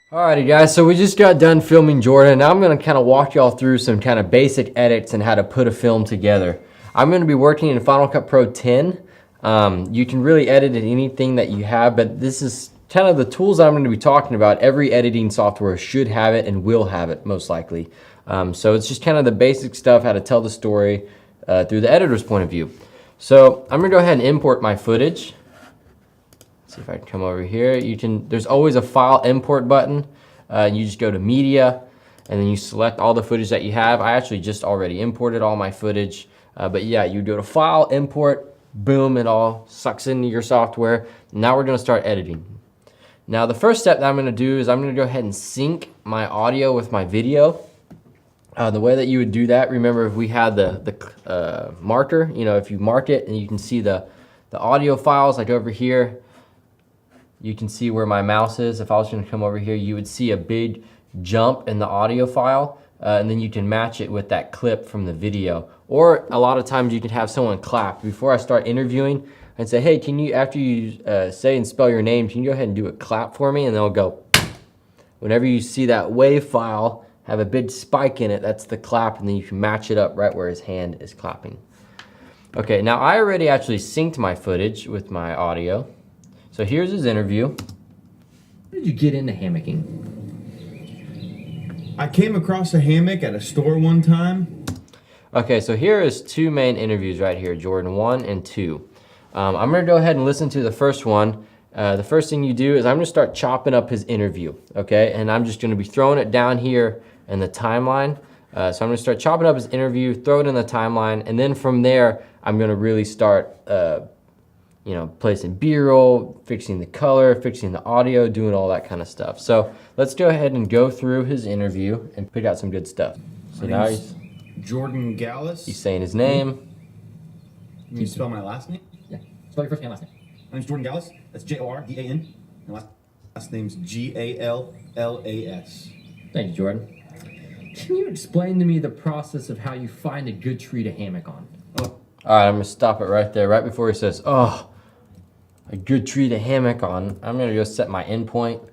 Alrighty guys, so we just got done filming Jordan. Now I'm going to kind of walk y'all through some kind of basic edits and how to put a film together. I'm going to be working in Final Cut Pro 10. You can really edit in anything that you have, but this is kind of the tools I'm going to be talking about. Every editing software should have it and will have it most likely. So it's just kind of the basic stuff, how to tell the story through the editor's point of view. So I'm going to go ahead and import my footage. See if I can come over here. There's always a file import button. You just go to media and then you select all the footage that you have. I actually just already imported all my footage. But yeah, you go to file, import, boom, it all sucks into your software. Now we're gonna start editing. Now the first step that I'm gonna do is I'm gonna go ahead and sync my audio with my video. The way that you would do that, remember if we had the marker, if you mark it and you can see the audio files like over here, you can see where my mouse is. If I was going to come over here, you would see a big jump in the audio file, and then you can match it with that clip from the video. Or a lot of times you can have someone clap. Before I start interviewing, I'd say, hey, can you, after you say and spell your name, can you go ahead and do a clap for me? And they'll go. Whenever you see that WAV file have a big spike in it, that's the clap, and then you can match it up right where his hand is clapping. Okay, now I already actually synced my footage with my audio. So here's his interview. How did you get into hammocking? I came across a hammock at a store one time. Okay, so here is two main interviews right here, Jordan 1 and 2. I'm gonna go ahead and listen to the first one. The first thing you do is I'm gonna start chopping up his interview, okay? And I'm just gonna be throwing it down here in the timeline. So I'm gonna start chopping up his interview, throw it in the timeline, and then from there, I'm gonna really start placing B-roll, fixing the color, fixing the audio, doing all that kind of stuff. So let's go ahead and go through his interview and pick out some good stuff. So now he's Jordan Gallus. He's saying his name. Can you spell my last name? Yeah, spell your first and last name. My name's Jordan Gallus. That's Jordan. And last name's Gallas. Thank you, Jordan. Can you explain to me the process of how you find a good tree to hammock on? All right, I'm gonna stop it right there, right before he says, oh, a good tree to hammock on. I'm gonna go set my endpoint.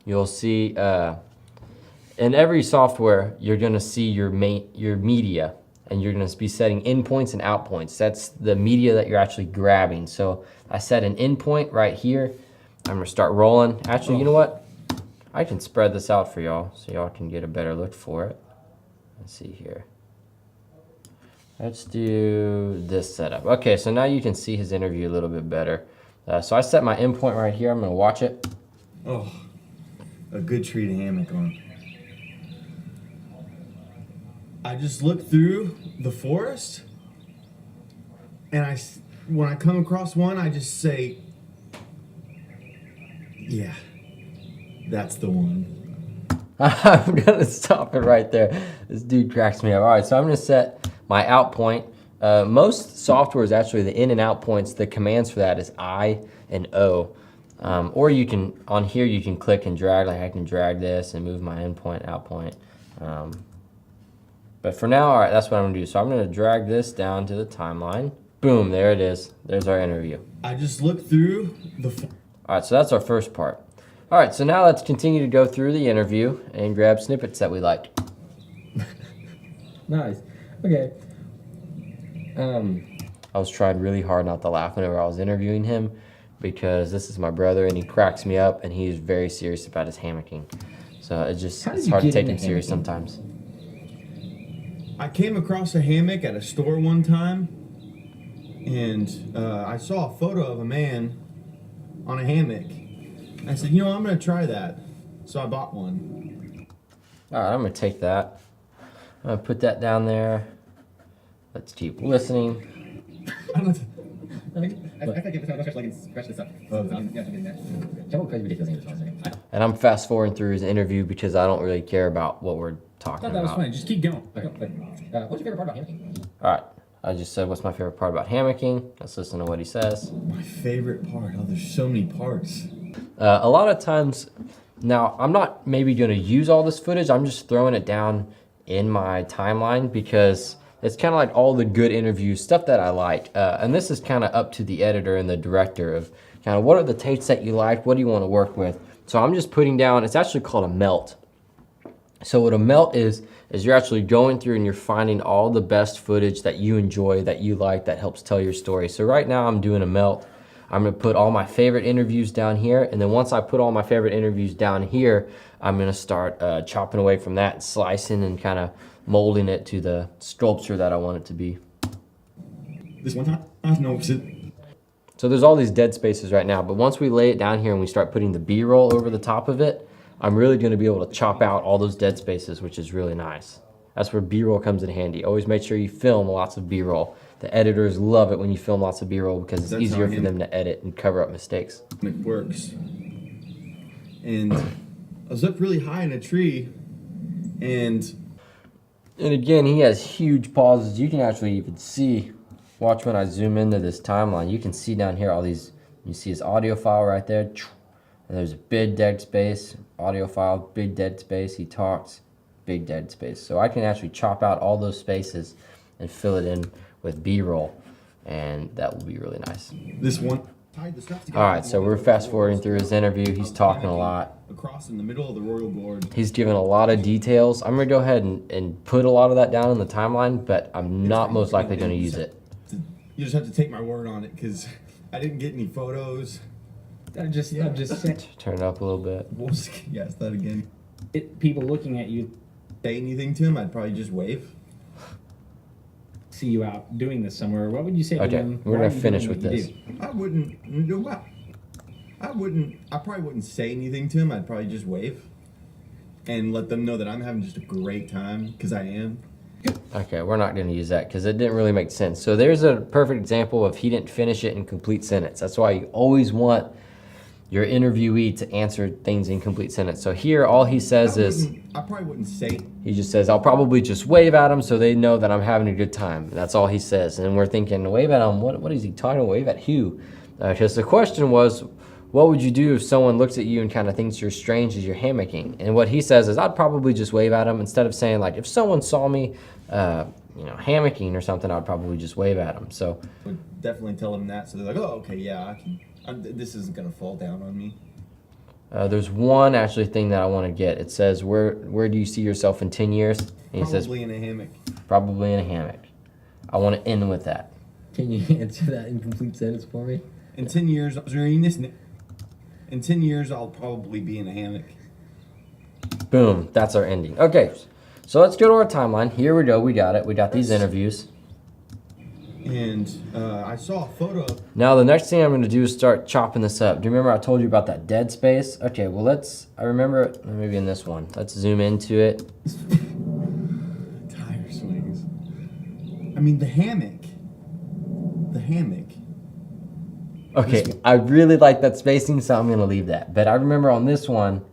You'll see, in every software, you're gonna see your media, and you're gonna be setting endpoints and outpoints. That's the media that you're actually grabbing. So I set an endpoint right here. I'm gonna start rolling. Actually, you know what? I can spread this out for y'all so y'all can get a better look for it. Let's see here. Let's do this setup. Okay, so now you can see his interview a little bit better. So I set my endpoint right here. I'm gonna watch it. Oh, a good tree to hammock on. I just look through the forest, and when I come across one, I just say, yeah, that's the one. I'm gonna stop it right there. This dude cracks me up. All right, so I'm gonna set my out point. Most softwares, actually, the in and out points, the commands for that is I and O. Or you can, on here, you can click and drag, like I can drag this and move my in point, out point. But for now, all right, that's what I'm gonna do. So I'm gonna drag this down to the timeline. Boom, there it is. There's our interview. I just look through the... All right, so that's our first part. All right, so now let's continue to go through the interview and grab snippets that we like. Nice. Okay. I was trying really hard not to laugh whenever I was interviewing him because this is my brother and he cracks me up and he's very serious about his hammocking. So it's hard to take him serious sometimes. I came across a hammock at a store one time, and I saw a photo of a man on a hammock. I said, I'm going to try that. So I bought one. All right, I'm going to take that. I'm going to put that down there. Let's keep listening. I think I can scratch this up. And I'm fast forwarding through his interview because I don't really care about what we're talking That was about. funny. Just keep going. What's your favorite part about hammocking? All right, I just said what's my favorite part about hammocking. Let's listen to what he says. My favorite part? Oh, there's so many parts. A lot of times, now I'm not maybe going to use all this footage. I'm just throwing it down in my timeline because it's kind of like all the good interviews, stuff that I like. And this is kind of up to the editor and the director of Kind of what are the takes that you like? What do you want to work with? So I'm just putting down, it's actually called a melt. So what a melt is you're actually going through and you're finding all the best footage that you enjoy, that you like, that helps tell your story. So right now I'm doing a melt. I'm gonna put all my favorite interviews down here, and then once I put all my favorite interviews down here, I'm gonna start chopping away from that, slicing and kind of molding it to the sculpture that I want it to be. This one time, I noticed it. So there's all these dead spaces right now, but once we lay it down here and we start putting the B-roll over the top of it, I'm really gonna be able to chop out all those dead spaces, which is really nice. That's where B-roll comes in handy. Always make sure you film lots of B-roll. The editors love it when you film lots of B-roll because it's easier for them to edit and cover up mistakes. It works. And I was up really high in a tree, and again, he has huge pauses. You can actually even see, watch when I zoom into this timeline, you can see down here all these, you see his audio file right there, and there's a big dead space, audio file, big dead space, he talks, big dead space. So I can actually chop out all those spaces and fill it in with B-roll, and that will be really nice. this one. All right, so we're fast forwarding through his interview. He's talking a lot. Across in the middle of the royal board. He's given a lot of details. I'm gonna go ahead and put a lot of that down in the timeline, but I'm not most likely gonna use it. You just have to take my word on it, because I didn't get any photos. I'm just saying, Turn it up a little bit. Yes, that again. people looking at you Say anything to him, I'd probably just wave. see you out doing this somewhere. What would you say to Okay, them? we're Why gonna are you finish doing with what you this. do? I probably wouldn't say anything to him. I'd probably just wave and let them know that I'm having just a great time, because I am. Okay, we're not gonna use that because it didn't really make sense. So there's a perfect example of he didn't finish it in complete sentence. That's why you always want your interviewee to answer things in complete sentence. So here, all he says is, I probably wouldn't say. he just says, I'll probably just wave at them so they know that I'm having a good time. That's all he says. And we're thinking, wave at him? What is he talking about? Wave at who? Because the question was, what would you do if someone looks at you and kind of thinks you're strange as you're hammocking? And what he says is, I'd probably just wave at them instead of saying, like, if someone saw me, hammocking or something, I'd probably just wave at them. So I would definitely tell them that, so they're like, oh, okay, yeah, I can. This isn't gonna fall down on me. there's one actually thing that I want to get. It says, where do you see yourself in 10 years? And he says, Probably in a hammock. probably in a hammock. I want to end with that. Can you answer that in complete sentence for me? In 10 years, in 10 years, I'll probably be in a hammock. Boom, that's our ending. Okay, so let's go to our timeline. Here we go, we got it. We got these interviews. And I saw a photo. Now the next thing I'm going to do is start chopping this up. Do you remember I told you about that dead space? Okay, well I remember it, maybe in this one. Let's zoom into it. Tire swings. I mean, the hammock. The hammock. Okay, I really like that spacing, so I'm going to leave that. But I remember on this one,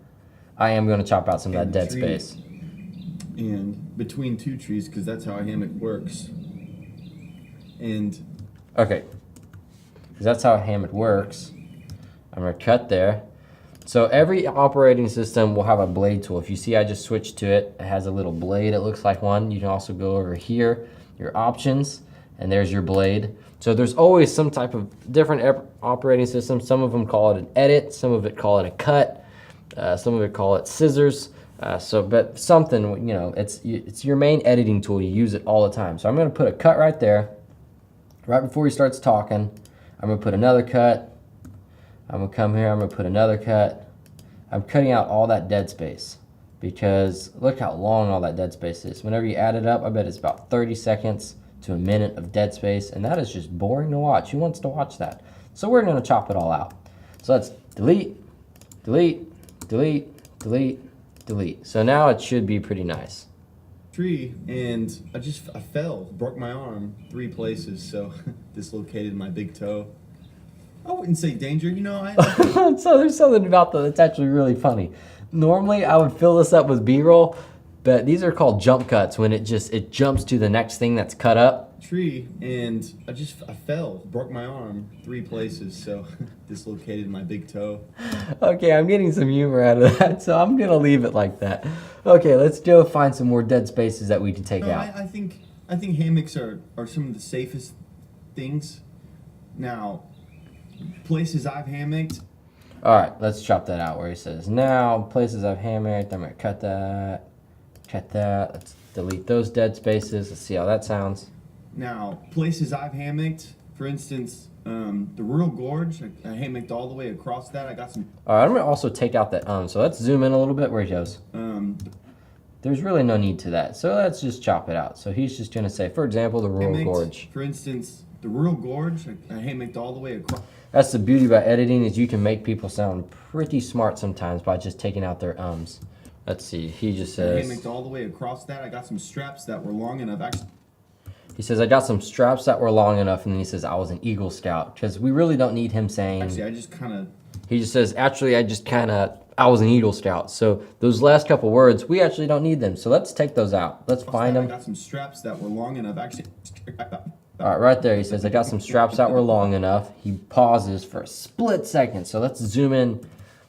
I am going to chop out some of that dead space. And between two trees, because that's how a hammock works. And Okay, because that's how a hammock works. I'm going to cut there. So every operating system will have a blade tool. If you see I just switched to it, it has a little blade. It looks like one. You can also go over here, your options, and there's your blade. So there's always some type of different operating system. Some of them call it an edit, some of it call it a cut, some of it call it scissors. But something, it's your main editing tool. You use it all the time. So I'm going to put a cut right there. Right before he starts talking, I'm going to put another cut. I'm going to come here, I'm going to put another cut. I'm cutting out all that dead space because look how long all that dead space is. Whenever you add it up, I bet it's about 30 seconds to a minute of dead space, and that is just boring to watch. Who wants to watch that? So we're going to chop it all out. So let's delete, delete, delete, delete, delete. So now it should be pretty nice. tree, and I fell, broke my arm 3 places, so dislocated my big toe. I wouldn't say danger, So there's something about that that's actually really funny. Normally I would fill this up with B-roll, but these are called jump cuts when it jumps to the next thing that's cut up. Tree, and I fell, broke my arm 3 places, so dislocated my big toe. Okay, I'm getting some humor out of that, so I'm gonna leave it like that. Okay, let's go find some more dead spaces that we can take out. I think hammocks are some of the safest things. Now, places I've hammocked. All right, let's chop that out where he says, now, places I've hammocked. I'm going to cut that. Let's delete those dead spaces. Let's see how that sounds. Now, places I've hammocked, for instance, the Rural Gorge, I hammocked all the way across that. I got some. All right, I'm going to also take out that so let's zoom in a little bit where he goes. There's really no need to that. So let's just chop it out. So he's just going to say, for example, the Rural Gorge. For instance, the Rural Gorge, I hammocked all the way across. That's the beauty about editing, is you can make people sound pretty smart sometimes by just taking out their ums. Let's see, he just I says... hammocked all the way across that. I got some straps that were long enough. Actually, he says, I got some straps that were long enough, and then he says, I was an Eagle Scout. Because we really don't need him saying... I just kind of... He just says, actually, I was an Eagle Scout. So those last couple words, we actually don't need them. So let's take those out. Let's find them. I got some straps that were long enough. Actually... All right, right there, he says, I got some straps that were long enough. He pauses for a split second. So let's zoom in.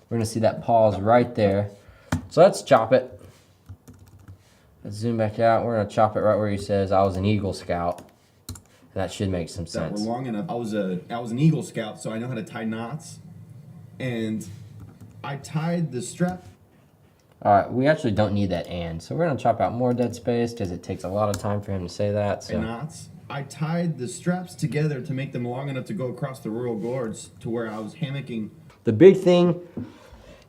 We're going to see that pause right there. So let's chop it. Let's zoom back out. We're going to chop it right where he says, I was an Eagle Scout. And that should make some sense. That were long enough. I was an Eagle Scout, so I know how to tie knots. And I tied the strap. All right, we actually don't need that and. So we're going to chop out more dead space because it takes a lot of time for him to say that. So. Knots. I tied the straps together to make them long enough to go across the Rural Gorge to where I was hammocking. The big thing,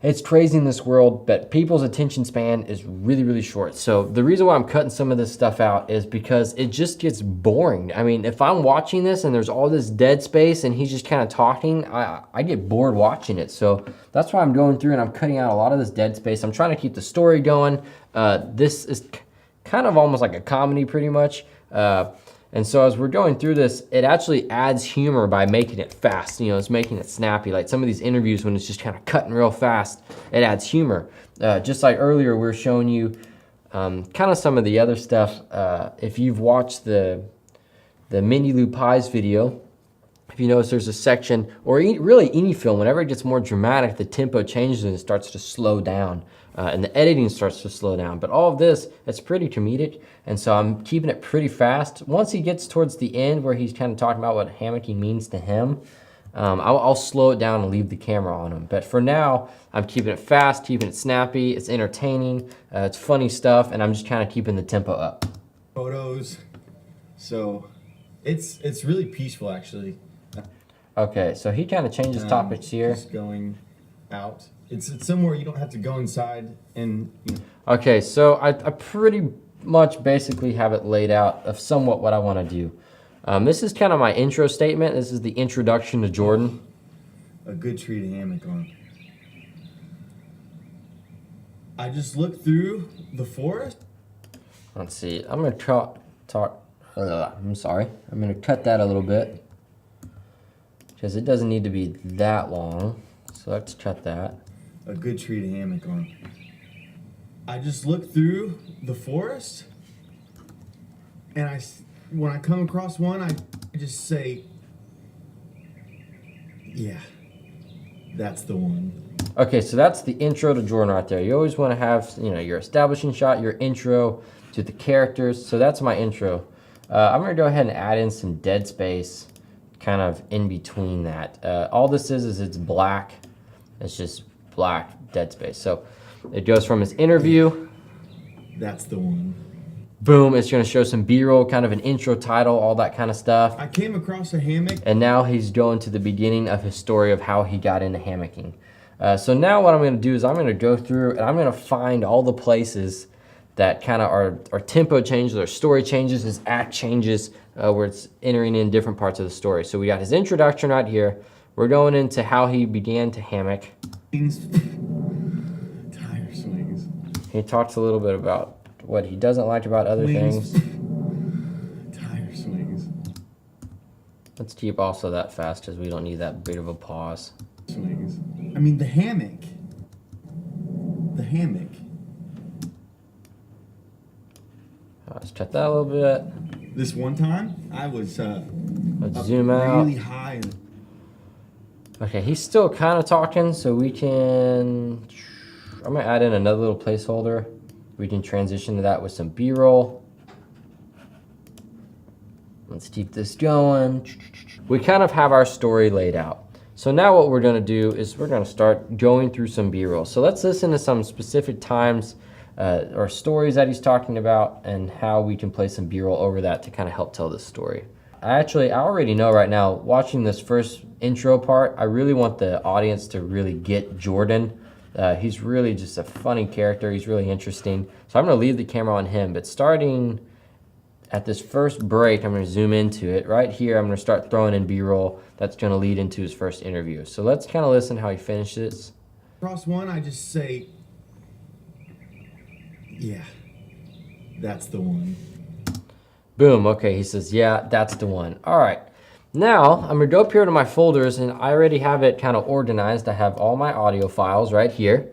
it's crazy in this world, but people's attention span is really, really short. So the reason why I'm cutting some of this stuff out is because it just gets boring. I mean, if I'm watching this and there's all this dead space and he's just kind of talking, I get bored watching it. So that's why I'm going through and I'm cutting out a lot of this dead space. I'm trying to keep the story going. This is kind of almost like a comedy pretty much. And so as we're going through this, it actually adds humor by making it fast. You know, it's making it snappy. Like some of these interviews when it's just kind of cutting real fast, it adds humor. Just like earlier, we're showing you kind of some of the other stuff. If you've watched the Mindy Lou Pies video, if you notice there's a section, or really any film, whenever it gets more dramatic, the tempo changes and it starts to slow down. And the editing starts to slow down. But all of this, it's pretty comedic, and so I'm keeping it pretty fast. Once he gets towards the end where he's kind of talking about what hammocking means to him, I'll slow it down and leave the camera on him. But for now, I'm keeping it fast, keeping it snappy, it's entertaining, it's funny stuff, and I'm just kind of keeping the tempo up. Photos, so it's really peaceful actually. Okay, so he kind of changes topics here. Just going out. It's somewhere you don't have to go inside and. You know. Okay, so I pretty much basically have it laid out of somewhat what I want to do. This is kind of my intro statement. This is the introduction to Jordan. A good tree to hammock on. I just looked through the forest. Let's see. I'm going to I'm sorry. I'm going to cut that a little bit because it doesn't need to be that long. So let's cut that. A good tree to hammock on. I just look through the forest, and when I come across one, I just say, yeah, that's the one. Okay, so that's the intro to Jordan right there. You always want to have, you know, your establishing shot, your intro to the characters. So that's my intro. I'm going to go ahead and add in some dead space kind of in between that. All this is it's black. It's just black dead space. So it goes from his interview. That's the one. Boom, it's gonna show some B-roll, kind of an intro title, all that kind of stuff. I came across a hammock. And now he's going to the beginning of his story of how he got into hammocking. So now what I'm gonna do is I'm gonna go through and I'm gonna find all the places that kind of are tempo changes, or story changes, his act changes, where it's entering in different parts of the story. So we got his introduction right here. We're going into how he began to hammock. Tire swings. He talks a little bit about what he doesn't like about other things. Tire swings. Let's keep also that fast because we don't need that big of a pause. Swings. I mean, the hammock. The hammock. Let's cut that a little bit. This one time, I was Let's zoom out. really high. Okay, he's still kind of talking, so we can... I'm going to add in another little placeholder. We can transition to that with some B-roll. Let's keep this going. We kind of have our story laid out. So now what we're gonna do is we're gonna start going through some B-roll. So let's listen to some specific times or stories that he's talking about and how we can play some B-roll over that to kind of help tell this story. I already know right now, watching this first intro part, I really want the audience to really get Jordan. He's really just a funny character. He's really interesting. So I'm gonna leave the camera on him, but starting at this first break, I'm gonna zoom into it. Right here, I'm gonna start throwing in B-roll that's gonna lead into his first interview. So let's kind of listen how he finishes. Across one, I just say, yeah, that's the one. Boom, okay, he says, yeah, that's the one. All right, now I'm gonna go up here to my folders and I already have it kind of organized. I have all my audio files right here.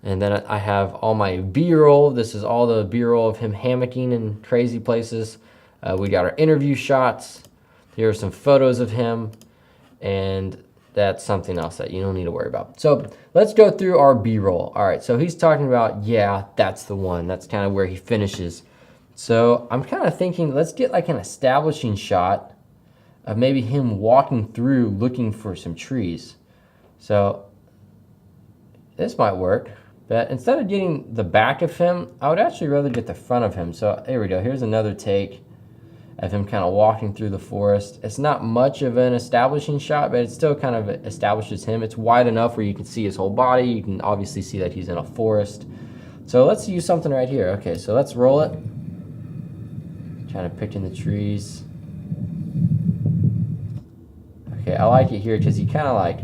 And then I have all my B-roll. This is all the B-roll of him hammocking in crazy places. We got our interview shots. Here are some photos of him. And that's something else that you don't need to worry about. So let's go through our B-roll. All right, so he's talking about, yeah, that's the one. That's kind of where he finishes. So I'm kind of thinking, let's get like an establishing shot of maybe him walking through looking for some trees. So this might work. But instead of getting the back of him, I would actually rather get the front of him. So here we go. Here's another take of him kind of walking through the forest. It's not much of an establishing shot, but it still kind of establishes him. It's wide enough where you can see his whole body. You can obviously see that he's in a forest. So let's use something right here. Okay, so let's roll it. Trying to pick in the trees. Okay, I like it here because he kind of like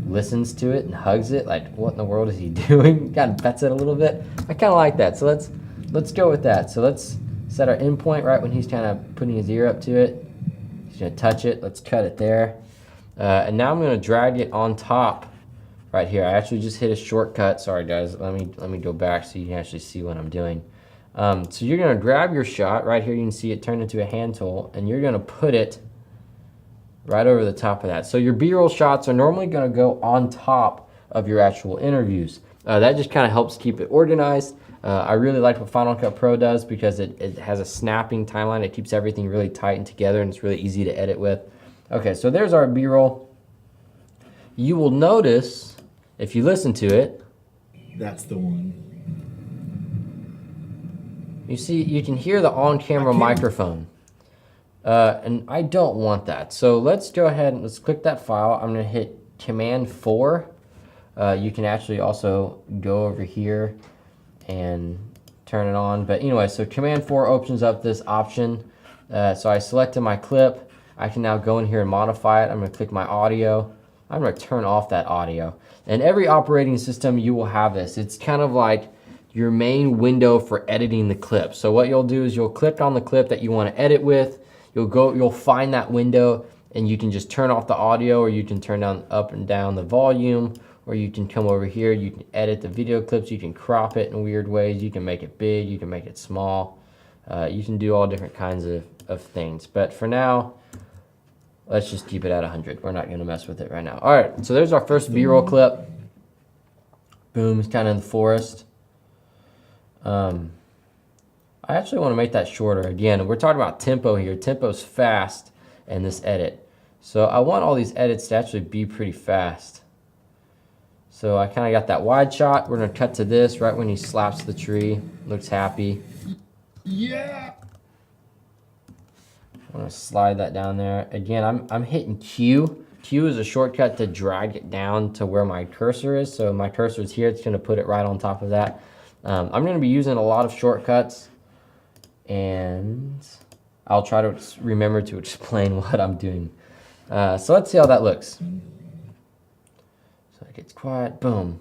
listens to it and hugs it. Like, what in the world is he doing? Kind of pets it a little bit. I kind of like that. So let's go with that. So let's set our endpoint right when he's kind of putting his ear up to it. He's gonna touch it. Let's cut it there. And now I'm gonna drag it on top right here. I actually just hit a shortcut. Sorry guys, let me go back so you can actually see what I'm doing. So you're gonna grab your shot right here. You can see it turned into a hand tool, and you're gonna put it right over the top of that. So your B-roll shots are normally gonna go on top of your actual interviews. That just kind of helps keep it organized. I really like what Final Cut Pro does because it has a snapping timeline. It keeps everything really tight and together, and it's really easy to edit with. Okay, so there's our B-roll. You will notice, if you listen to it, That's the one. you see, you can hear the on-camera microphone. And I don't want that. So let's go ahead and let's click that file. I'm gonna hit Command 4. You can actually also go over here and turn it on. But anyway, so Command 4 opens up this option. So I selected my clip. I can now go in here and modify it. I'm gonna click my audio. I'm gonna turn off that audio. And every operating system, you will have this. It's kind of like your main window for editing the clip. So what you'll do is you'll click on the clip that you wanna edit with. You'll find that window and you can just turn off the audio, or you can turn down up and down the volume, or you can come over here, you can edit the video clips, you can crop it in weird ways, you can make it big, you can make it small, you can do all different kinds of things. But for now, let's just keep it at 100. We're not gonna mess with it right now. All right, so there's our first B-roll clip. Boom, it's kind of in the forest. I actually want to make that shorter. Again, we're talking about tempo here. Tempo's fast in this edit. So I want all these edits to actually be pretty fast. So I kind of got that wide shot. We're going to cut to this right when he slaps the tree. Looks happy. Yeah. I'm going to slide that down there. Again, I'm hitting Q. Q is a shortcut to drag it down to where my cursor is. So my cursor is here. It's going to put it right on top of that. I'm going to be using a lot of shortcuts. And I'll try to remember to explain what I'm doing. So let's see how that looks. So it gets quiet, boom.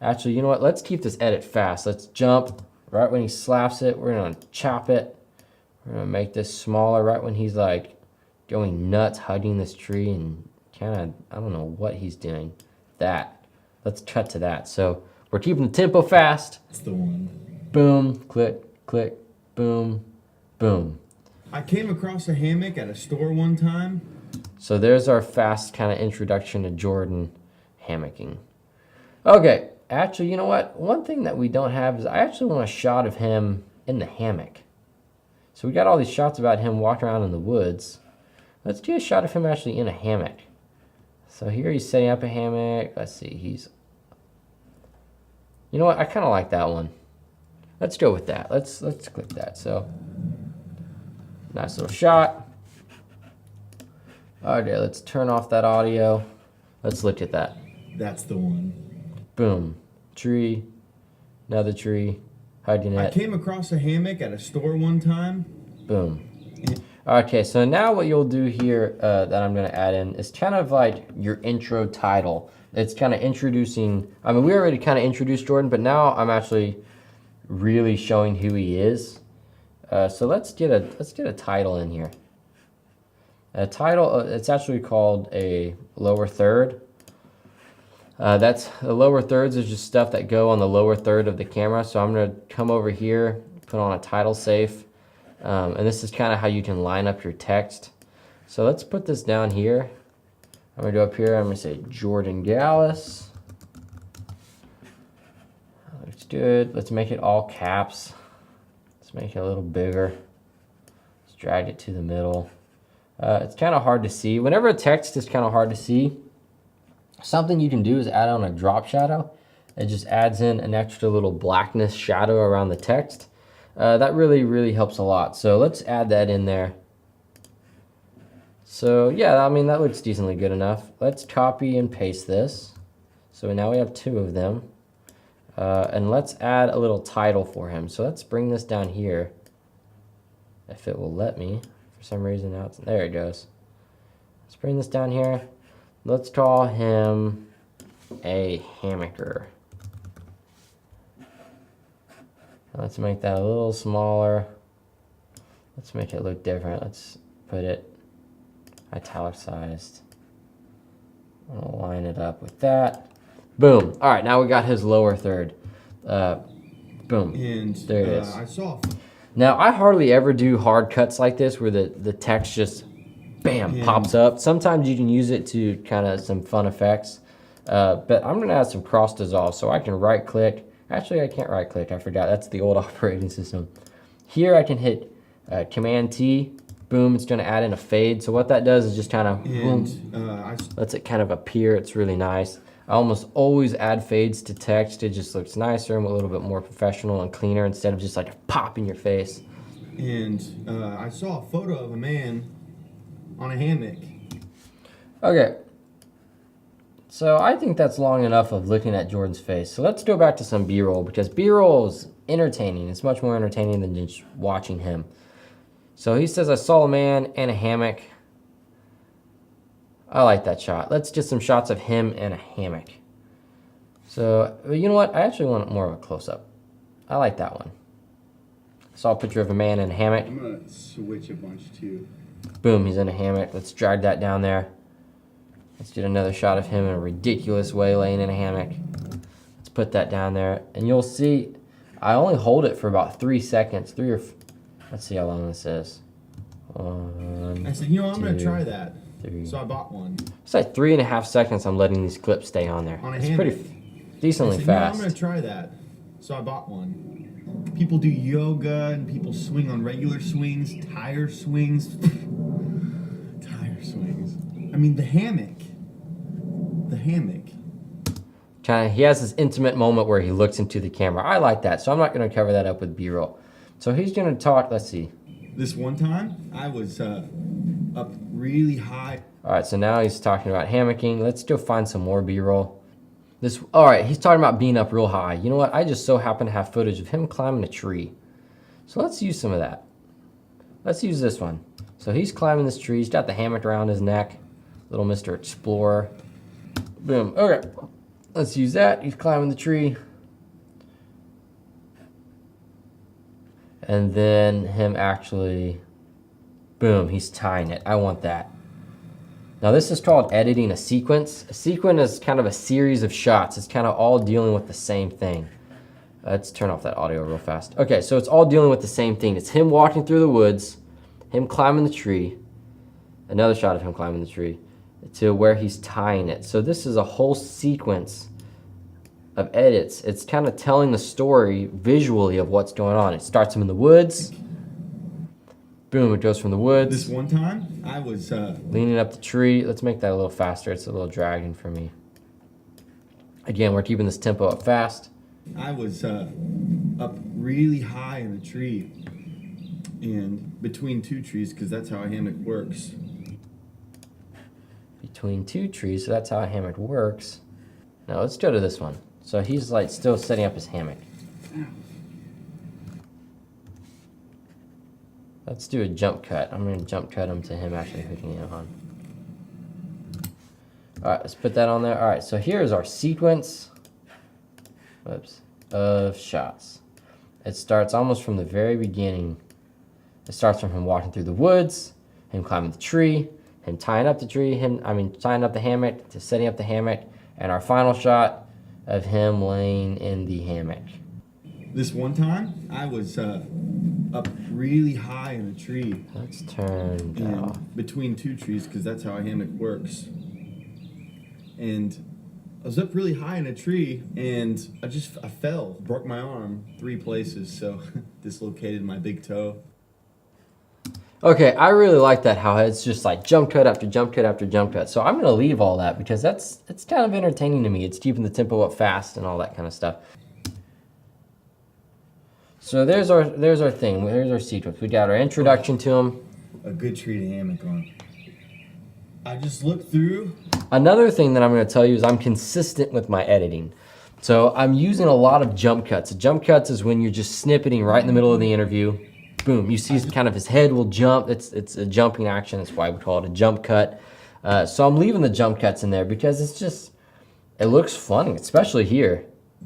Actually, you know what? Let's keep this edit fast. Let's jump right when he slaps it. We're gonna chop it. We're gonna make this smaller right when he's like going nuts, hugging this tree and kind of, I don't know what he's doing. That. Let's cut to that. So we're keeping the tempo fast. That's the one. Boom, click. Click, boom, boom. I came across a hammock at a store one time. So there's our fast kind of introduction to Jordan hammocking. Okay, actually, you know what? One thing that we don't have is I actually want a shot of him in the hammock. So we got all these shots about him walking around in the woods. Let's do a shot of him actually in a hammock. So here he's setting up a hammock. Let's see, you know what? I kind of like that one. Let's go with that. Let's click that. So nice little shot. Okay, let's turn off that audio. Let's look at that. That's the one. Boom. Tree. Another tree. Hugging I it. came across a hammock at a store one time. Boom. Okay, so now what you'll do here that I'm going to add in is kind of like your intro title. It's kind of introducing, I mean, we already kind of introduced Jordan, but now I'm actually really showing who he is. So let's get a title in here. A title, it's actually called a lower third. That's the lower thirds is just stuff that go on the lower third of the camera. So I'm going to come over here, put on a title safe. And this is kind of how you can line up your text. So let's put this down here. I'm going to go up here. I'm going to say Jordan Gallus. Looks good. Let's make it all caps. Let's make it a little bigger. Let's drag it to the middle. It's kind of hard to see. Whenever a text is kind of hard to see, something you can do is add on a drop shadow. It just adds in an extra little blackness shadow around the text. That really helps a lot. So let's add that in there. So yeah, I mean, that looks decently good enough. Let's copy and paste this. So now we have two of them. And let's add a little title for him. So let's bring this down here. If it will let me. For some reason now there it goes. Let's bring this down here. Let's call him a hammocker. Let's make that a little smaller. Let's make it look different. Let's put it italicized. I'll line it up with that. Boom. All right, now we got his lower third. Boom. And there it is. I saw. Now, I hardly ever do hard cuts like this where the text just, bam, pops up. Sometimes you can use it to kind of some fun effects. But I'm going to add some cross dissolve. So I can right click. Actually, I can't right click. I forgot. That's the old operating system. Here I can hit Command T. Boom. It's going to add in a fade. So what that does is just kind of lets it kind of appear. It's really nice. I almost always add fades to text. It just looks nicer and a little bit more professional and cleaner instead of just like a pop in your face. And I saw a photo of a man on a hammock. Okay. So I think that's long enough of looking at Jordan's face. So let's go back to some B-roll because B-roll is entertaining. It's much more entertaining than just watching him. So he says, I saw a man in a hammock. I like that shot. Let's get some shots of him in a hammock. So, you know what? I actually want more of a close-up. I like that one. Saw a picture of a man in a hammock. I'm going to switch a bunch too. Boom, he's in a hammock. Let's drag that down there. Let's get another shot of him in a ridiculous way laying in a hammock. Let's put that down there. And you'll see, I only hold it for about 3 seconds. Let's see how long this is. I said, you know, I'm going to try that. 3. So I bought one. It's like 3.5 seconds I'm letting these clips stay on there. On a it's hammock. pretty decently I said, fast. You know, I'm going to try that. So I bought one. People do yoga and people swing on regular swings, tire swings. Tire swings. I mean, the hammock. The hammock. He has this intimate moment where he looks into the camera. I like that, so I'm not going to cover that up with B-roll. So he's going to talk, let's see. This one time, I was up really high. All right, so now he's talking about hammocking. Let's go find some more B-roll. All right, he's talking about being up real high. You know what? I just so happen to have footage of him climbing a tree. So let's use some of that. Let's use this one. So he's climbing this tree. He's got the hammock around his neck. Little Mr. Explorer. Boom. Okay. Let's use that. He's climbing the tree. And then him actually, boom, he's tying it. I want that. Now this is called editing a sequence. A sequence is kind of a series of shots. It's kind of all dealing with the same thing. Let's turn off that audio real fast. Okay, so it's all dealing with the same thing. It's him walking through the woods, him climbing the tree, another shot of him climbing the tree, to where he's tying it. So this is a whole sequence of edits. It's kind of telling the story visually of what's going on. It starts him in the woods, Boom, it goes from the woods. This one time, I was leaning up the tree. Let's make that a little faster. It's a little dragging for me. Again, we're keeping this tempo up fast. I was up really high in a tree and between two trees, because that's how a hammock works. Between two trees, so that's how a hammock works. Now let's go to this one. So he's like still setting up his hammock. Let's do a jump cut. I'm gonna jump cut him to him actually hooking it on. All right, let's put that on there. All right, so here's our sequence of shots. It starts almost from the very beginning. It starts from him walking through the woods, him climbing the tree, him tying up the tree, tying up the hammock, to setting up the hammock, and our final shot of him laying in the hammock. This one time, I was up really high in a tree. Let's turn that off. Between two trees, because that's how a hammock works. And I was up really high in a tree, and I fell, broke my arm 3 places, so dislocated my big toe. Okay, I really like that, how it's just like jump cut after jump cut after jump cut. So I'm gonna leave all that because it's kind of entertaining to me. It's keeping the tempo up fast and all that kind of stuff. So there's our thing. There's our sequence. We got our introduction to him. A good tree to hammock on. I just looked through. Another thing that I'm going to tell you is I'm consistent with my editing. So I'm using a lot of jump cuts. Jump cuts is when you're just snippeting right in the middle of the interview. Boom, you see kind of his head will jump. It's a jumping action. That's why we call it a jump cut. So I'm leaving the jump cuts in there because it looks funny, especially here.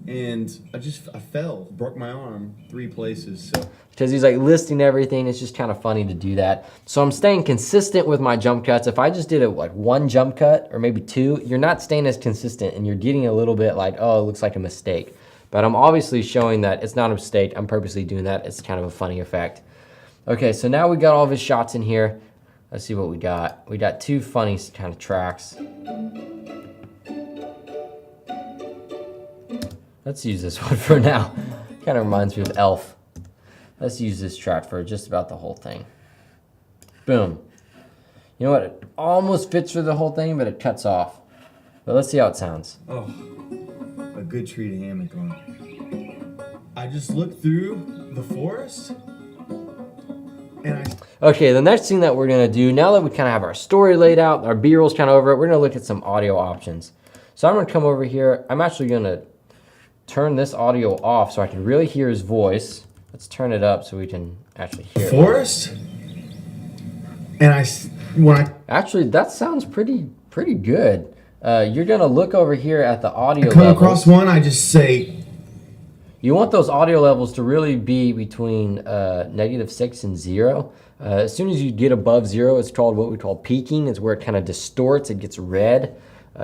And I fell, broke my arm 3 places, so. Because he's like listing everything, it's just kind of funny to do that. So I'm staying consistent with my jump cuts. If I just did like 1 jump cut or maybe 2, you're not staying as consistent and you're getting a little bit like, oh, it looks like a mistake. But I'm obviously showing that it's not a mistake. I'm purposely doing that. It's kind of a funny effect. Okay, so now we got all of his shots in here. Let's see what we got. We got 2 funny kind of tracks. Let's use this one for now. Kind of reminds me of Elf. Let's use this track for just about the whole thing. Boom. You know what? It almost fits for the whole thing, but it cuts off. But let's see how it sounds. Oh, a good tree to hammock on. I just looked through the forest, and Okay, the next thing that we're gonna do, now that we kind of have our story laid out, our B-roll's kind of over it, we're gonna look at some audio options. So I'm gonna come over here. I'm actually gonna turn this audio off so I can really hear his voice. Let's turn it up so we can actually hear forest. And actually, that sounds pretty good. You're gonna look over here at the audio come levels. Across one, I just say. You want those audio levels to really be between -6 and 0. As soon as you get above 0, it's called what we call peaking. It's where it kind of distorts, it gets red.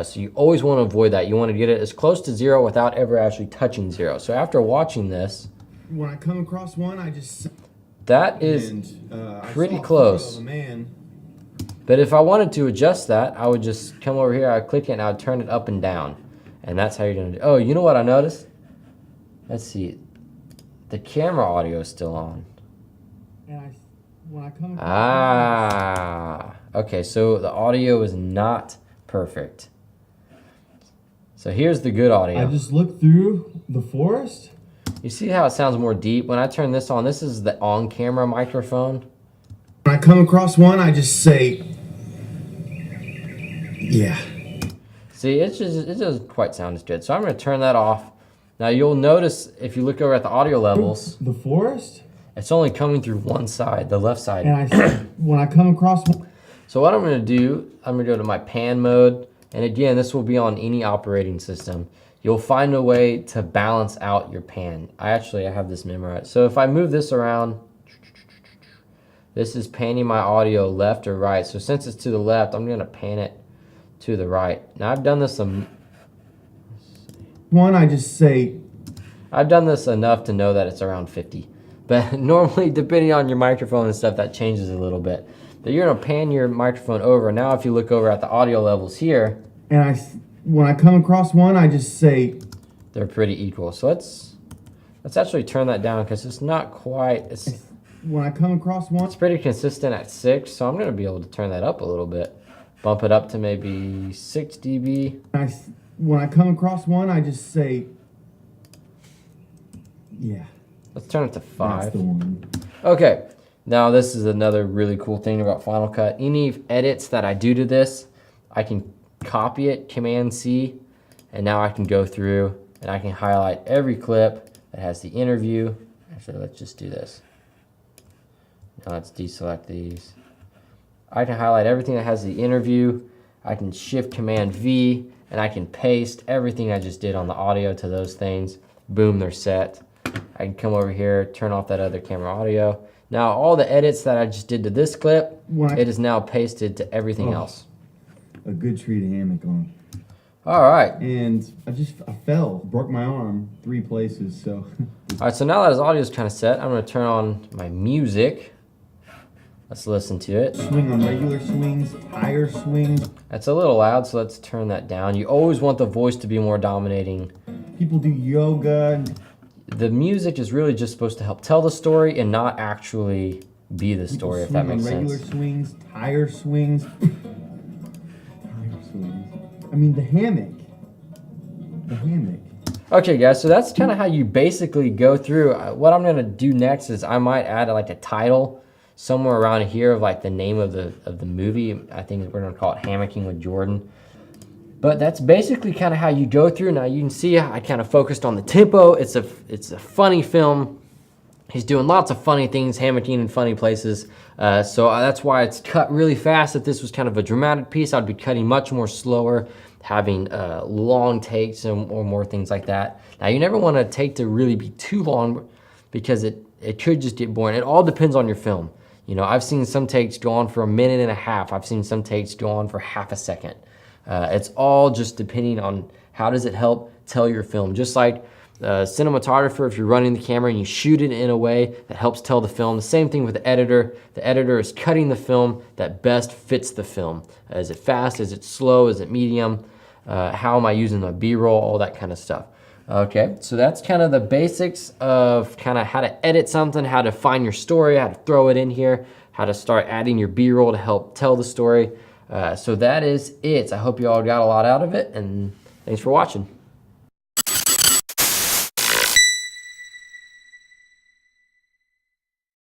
So you always want to avoid that. You want to get it as close to 0 without ever actually touching 0. So after watching this, when I come across one, I just. That is pretty close. But if I wanted to adjust that, I would just come over here, I'd click it, and I'd turn it up and down. And that's how you're going to do. Oh, you know what I noticed? Let's see. The camera audio is still on. And when I come across okay, so the audio is not perfect. So here's the good audio. I just looked through the forest. You see how it sounds more deep? When I turn this on, this is the on-camera microphone. When I come across one, I just say, yeah. See, it doesn't quite sound as good. So I'm going to turn that off. Now you'll notice if you look over at the audio levels, the forest, it's only coming through one side, the left side. And when I come across one. So what I'm going to do, I'm going to go to my pan mode. And again, this will be on any operating system. You'll find a way to balance out your pan. I have this memorized. So if I move this around, this is panning my audio left or right. So since it's to the left, I'm gonna pan it to the right. Now I've done this I've done this enough to know that it's around 50. But normally, depending on your microphone and stuff, that changes a little bit. But you're gonna pan your microphone over. Now if you look over at the audio levels here, and when I come across one, I just say they're pretty equal. So let's actually turn that down because it's not quite. when I come across one, It's pretty consistent at 6, so I'm going to be able to turn that up a little bit. Bump it up to maybe 6 dB. when I come across one, I just say, yeah, Let's turn it to 5. that's the one. Okay, now this is another really cool thing about Final Cut. Any edits that I do to this, I can copy it, Command C, and now I can go through and I can highlight every clip that has the interview. Actually, let's just do this. Now let's deselect these. I can highlight everything that has the interview. I can Shift Command V, and I can paste everything I just did on the audio to those things. Boom, they're set. I can come over here, turn off that other camera audio. Now all the edits that I just did to this clip, it is now pasted to everything else. A good tree to hammock on. All right. And I fell, broke my arm 3 places, so. All right, so now that his audio is kind of set, I'm gonna turn on my music. Let's listen to it. Swing on regular swings, tire swings. That's a little loud, so let's turn that down. You always want the voice to be more dominating. People do yoga. The music is really just supposed to help tell the story and not actually be the story, if that makes sense. Regular swings, tire swings. Tire swings. I mean, the hammock. The hammock. Okay, guys, so that's kind of how you basically go through. What I'm gonna do next is I might add like a title somewhere around here of like the name of the movie. I think we're gonna call it Hammocking with Jordan. But that's basically kind of how you go through. Now you can see I kind of focused on the tempo. It's a funny film. He's doing lots of funny things, hammocking in funny places. So that's why it's cut really fast. If this was kind of a dramatic piece, I'd be cutting much more slower, having long takes or more things like that. Now you never want a take to really be too long because it could just get boring. It all depends on your film. You know, I've seen some takes go on for 1.5 minutes. I've seen some takes go on for half a second. It's all just depending on how does it help tell your film. Just like cinematographer, if you're running the camera and you shoot it in a way that helps tell the film. The same thing with the editor. The editor is cutting the film that best fits the film. Is it fast? Is it slow? Is it medium? How am I using the B-roll? All that kind of stuff. Okay, so that's kind of the basics of kind of how to edit something, how to find your story, how to throw it in here, how to start adding your B-roll to help tell the story. So that is it. I hope you all got a lot out of it, and thanks for watching.